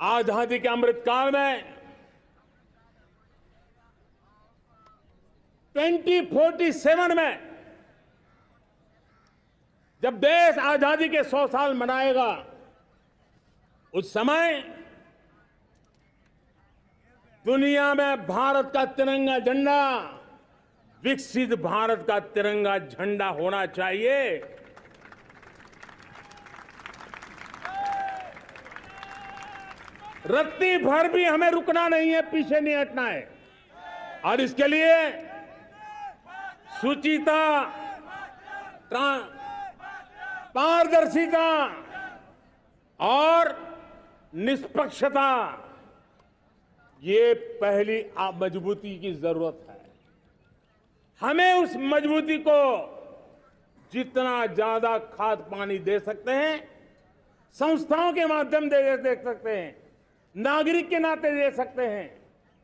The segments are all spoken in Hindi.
आजादी के अमृतकाल में 2047 में जब देश आजादी के 100 साल मनाएगा, उस समय दुनिया में भारत का तिरंगा झंडा विकसित भारत का तिरंगा झंडा होना चाहिए। रत्ती भर भी हमें रुकना नहीं है, पीछे नहीं हटना है। और इसके लिए शुचिता, पारदर्शिता और निष्पक्षता, ये पहली मजबूती की जरूरत है। हमें उस मजबूती को जितना ज्यादा खाद पानी दे सकते हैं, संस्थाओं के माध्यम से दे सकते हैं, नागरिक के नाते दे सकते हैं,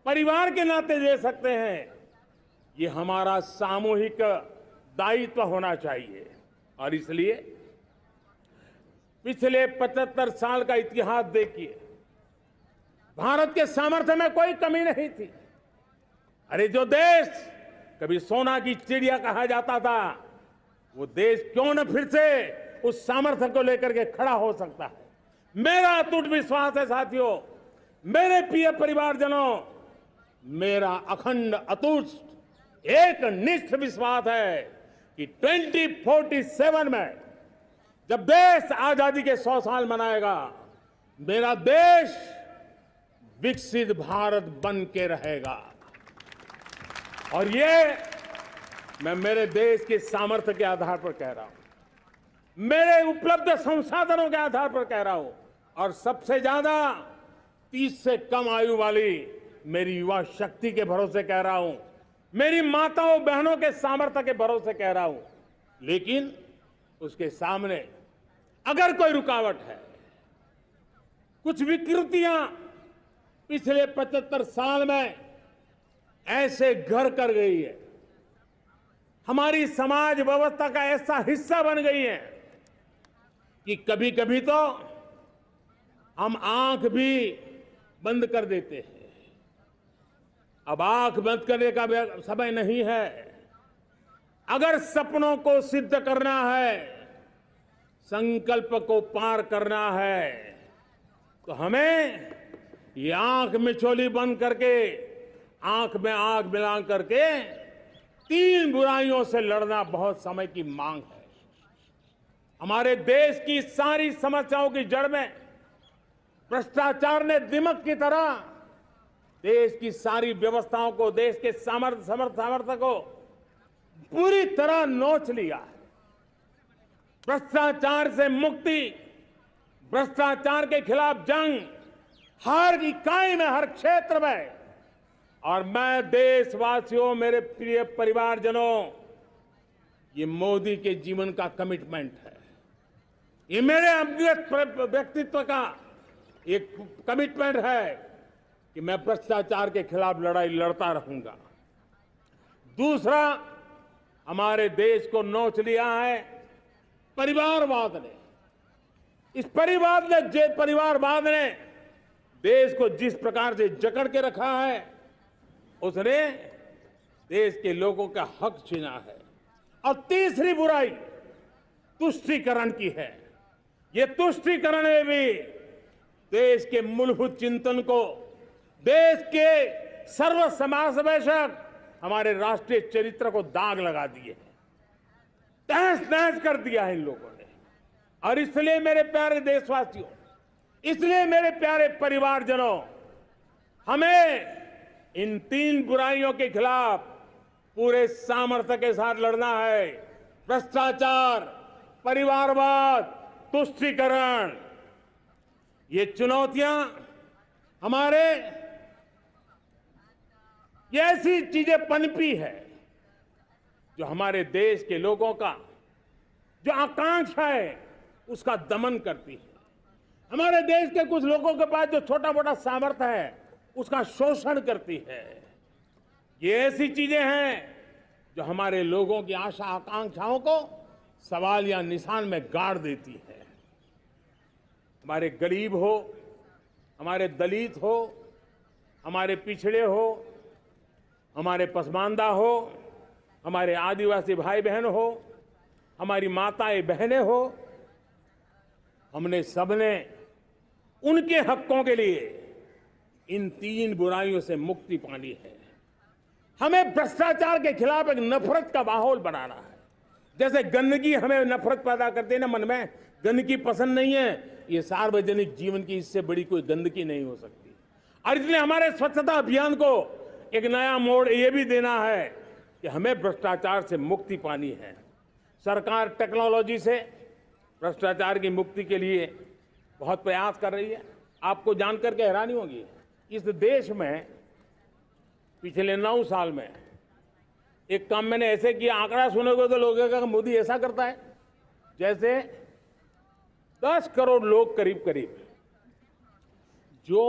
परिवार के नाते दे सकते हैं, ये हमारा सामूहिक दायित्व होना चाहिए। और इसलिए पिछले 75 साल का इतिहास देखिए, भारत के सामर्थ्य में कोई कमी नहीं थी। अरे जो देश कभी सोना की चिड़िया कहा जाता था, वो देश क्यों न फिर से उस सामर्थ्य को लेकर के खड़ा हो सकता है। मेरा अटूट विश्वास है साथियों, मेरे प्रिय परिवारजनों, मेरा अखंड अटूट एक निष्ठ विश्वास है कि 2047 में जब देश आजादी के 100 साल मनाएगा, मेरा देश विकसित भारत बन के रहेगा। और ये मैं मेरे देश के सामर्थ्य के आधार पर कह रहा हूं, मेरे उपलब्ध संसाधनों के आधार पर कह रहा हूं, और सबसे ज्यादा 30 से कम आयु वाली मेरी युवा शक्ति के भरोसे कह रहा हूं, मेरी माताओं बहनों के सामर्थ्य के भरोसे कह रहा हूं। लेकिन उसके सामने अगर कोई रुकावट है, कुछ विकृतियां पिछले 75 साल में ऐसे घर कर गई है, हमारी समाज व्यवस्था का ऐसा हिस्सा बन गई है कि कभी कभी तो हम आंख भी बंद कर देते हैं। अब आंख बंद करने का समय नहीं है। अगर सपनों को सिद्ध करना है, संकल्प को पार करना है, तो हमें ये आंख मिचौली बंद करके, आंख में आंख मिला करके 3 बुराइयों से लड़ना बहुत समय की मांग है। हमारे देश की सारी समस्याओं की जड़ में भ्रष्टाचार ने दिमक की तरह देश की सारी व्यवस्थाओं को, देश के सामर्थ्य को पूरी तरह नोच लिया है। भ्रष्टाचार से मुक्ति, भ्रष्टाचार के खिलाफ जंग हर इकाई में, हर क्षेत्र में। और मैं देशवासियों, मेरे प्रिय परिवारजनों, ये मोदी के जीवन का कमिटमेंट है, ये मेरे व्यक्तित्व का एक कमिटमेंट है कि मैं भ्रष्टाचार के खिलाफ लड़ाई लड़ता रहूंगा। दूसरा, हमारे देश को नोच लिया है परिवारवाद ने। इस परिवारवाद ने देश को जिस प्रकार से जकड़ के रखा है, उसने देश के लोगों का हक छीना है। और तीसरी बुराई तुष्टीकरण की है। ये तुष्टीकरण में भी देश के मूलभूत चिंतन को, देश के सर्व समावेशक हमारे राष्ट्रीय चरित्र को दाग लगा दिए हैं, तहस नहस कर दिया है इन लोगों ने। और इसलिए मेरे प्यारे देशवासियों, इसलिए मेरे प्यारे परिवारजनों, हमें इन 3 बुराइयों के खिलाफ पूरे सामर्थ्य के साथ लड़ना है। भ्रष्टाचार, परिवारवाद, तुष्टीकरण, ये चुनौतियां हमारे, ये ऐसी चीजें पनपी है जो हमारे देश के लोगों का जो आकांक्षा है उसका दमन करती है। हमारे देश के कुछ लोगों के पास जो छोटा मोटा सामर्थ्य है उसका शोषण करती है। ये ऐसी चीजें हैं जो हमारे लोगों की आशा आकांक्षाओं को सवाल या निशान में गाड़ देती है। हमारे गरीब हो, हमारे दलित हो, हमारे पिछड़े हो, हमारे पसमानदा हो, हमारे आदिवासी भाई बहन हो, हमारी माताएं बहनें हो, हमने सबने उनके हकों के लिए इन 3 बुराइयों से मुक्ति पानी है। हमें भ्रष्टाचार के खिलाफ एक नफरत का माहौल बनाना है। जैसे गंदगी हमें नफरत पैदा करती है ना मन में, गंदगी पसंद नहीं है, ये सार्वजनिक जीवन की इससे बड़ी कोई गंदगी नहीं हो सकती। और इसलिए हमारे स्वच्छता अभियान को एक नया मोड़ ये भी देना है कि हमें भ्रष्टाचार से मुक्ति पानी है। सरकार टेक्नोलॉजी से भ्रष्टाचार की मुक्ति के लिए बहुत प्रयास कर रही है। आपको जानकर के हैरानी होगी, इस देश में पिछले 9 साल में एक काम मैंने ऐसे किया, आंकड़ा सुनोगे तो लोगों का मोदी ऐसा करता है जैसे 10 करोड़ लोग करीब करीब जो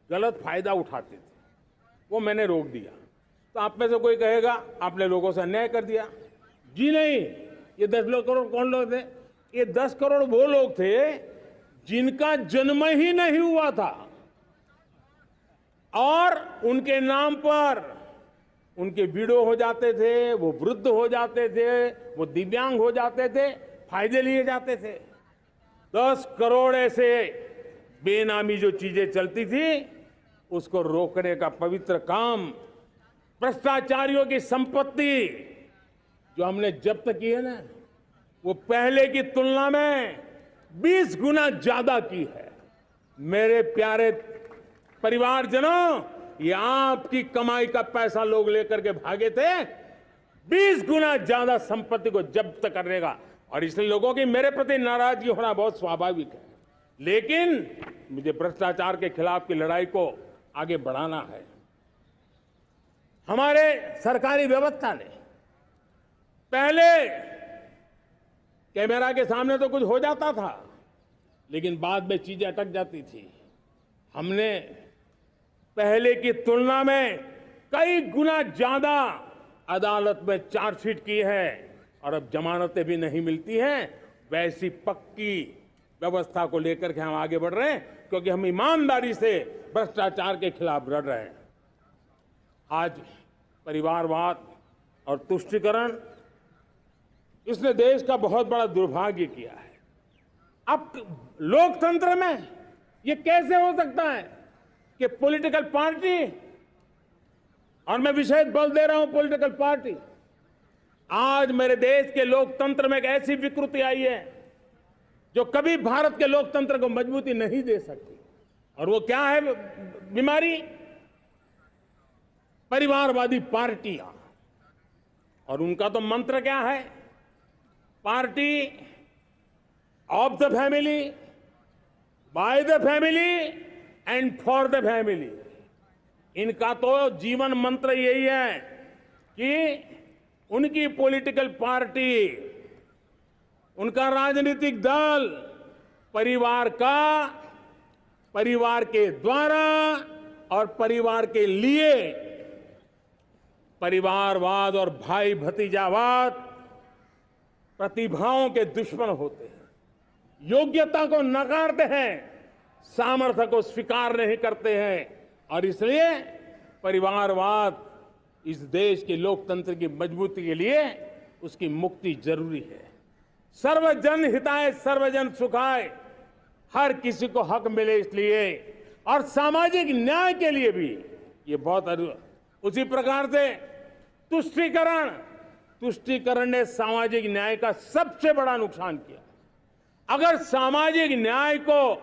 गलत फायदा उठाते थे वो मैंने रोक दिया। तो आप में से कोई कहेगा आपने लोगों से अन्याय कर दिया। जी नहीं, ये 10 करोड़ कौन लोग थे? ये 10 करोड़ वो लोग थे जिनका जन्म ही नहीं हुआ था और उनके नाम पर उनके विडो हो जाते थे, वो वृद्ध हो जाते थे, वो दिव्यांग हो जाते थे, फायदे लिए जाते थे। 10 करोड़ ऐसे बेनामी जो चीजें चलती थी उसको रोकने का पवित्र काम, भ्रष्टाचारियों की संपत्ति जो हमने जब्त की है ना, वो पहले की तुलना में 20 गुना ज्यादा की है। मेरे प्यारे परिवारजनों, ये आपकी कमाई का पैसा लोग लेकर के भागे थे, 20 गुना ज्यादा संपत्ति को जब्त करने का। और इसलिए लोगों की मेरे प्रति नाराजगी होना बहुत स्वाभाविक है, लेकिन मुझे भ्रष्टाचार के खिलाफ की लड़ाई को आगे बढ़ाना है। हमारे सरकारी व्यवस्था ने पहले कैमरा के सामने तो कुछ हो जाता था, लेकिन बाद में चीजें अटक जाती थी। हमने पहले की तुलना में कई गुना ज्यादा अदालत में चार्जशीट की है और अब जमानतें भी नहीं मिलती हैं। वैसी पक्की व्यवस्था को लेकर के हम आगे बढ़ रहे हैं, क्योंकि हम ईमानदारी से भ्रष्टाचार के खिलाफ लड़ रहे हैं। आज परिवारवाद और तुष्टीकरण, इसने देश का बहुत बड़ा दुर्भाग्य किया है। अब लोकतंत्र में ये कैसे हो सकता है कि पॉलिटिकल पार्टी, और मैं विशेष बल दे रहा हूं पॉलिटिकल पार्टी, आज मेरे देश के लोकतंत्र में एक ऐसी विकृति आई है जो कभी भारत के लोकतंत्र को मजबूती नहीं दे सकती। और वो क्या है बीमारी? परिवारवादी पार्टियां। और उनका तो मंत्र क्या है? Party of the family, by the family and for the family. इनका तो जीवन मंत्र यही है कि उनकी पॉलिटिकल पार्टी, उनका राजनीतिक दल परिवार का, परिवार के द्वारा और परिवार के लिए, परिवारवाद और भाई भतीजावाद प्रतिभाओं के दुश्मन होते हैं, योग्यता को नकारते हैं, सामर्थ्य को स्वीकार नहीं करते हैं। और इसलिए परिवारवाद इस देश के लोकतंत्र की मजबूती के लिए उसकी मुक्ति जरूरी है। सर्वजन हिताय सर्वजन सुखाय, हर किसी को हक मिले इसलिए, और सामाजिक न्याय के लिए भी ये बहुत। उसी प्रकार से तुष्टीकरण ने सामाजिक न्याय का सबसे बड़ा नुकसान किया। अगर सामाजिक न्याय को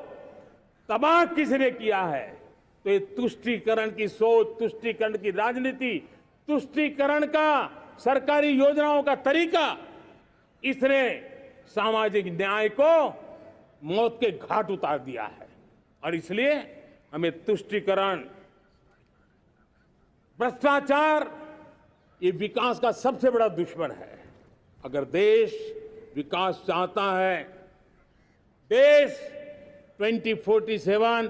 तबाह किसी ने किया है तो ये तुष्टीकरण की सोच, तुष्टीकरण की राजनीति, तुष्टीकरण का सरकारी योजनाओं का तरीका, इसने सामाजिक न्याय को मौत के घाट उतार दिया है। और इसलिए हमें तुष्टीकरण, भ्रष्टाचार, ये विकास का सबसे बड़ा दुश्मन है। अगर देश विकास चाहता है, देश 2047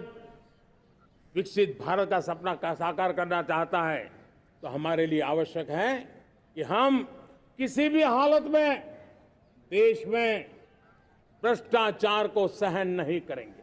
विकसित भारत का सपना का साकार करना चाहता है, तो हमारे लिए आवश्यक है कि हम किसी भी हालत में देश में भ्रष्टाचार को सहन नहीं करेंगे।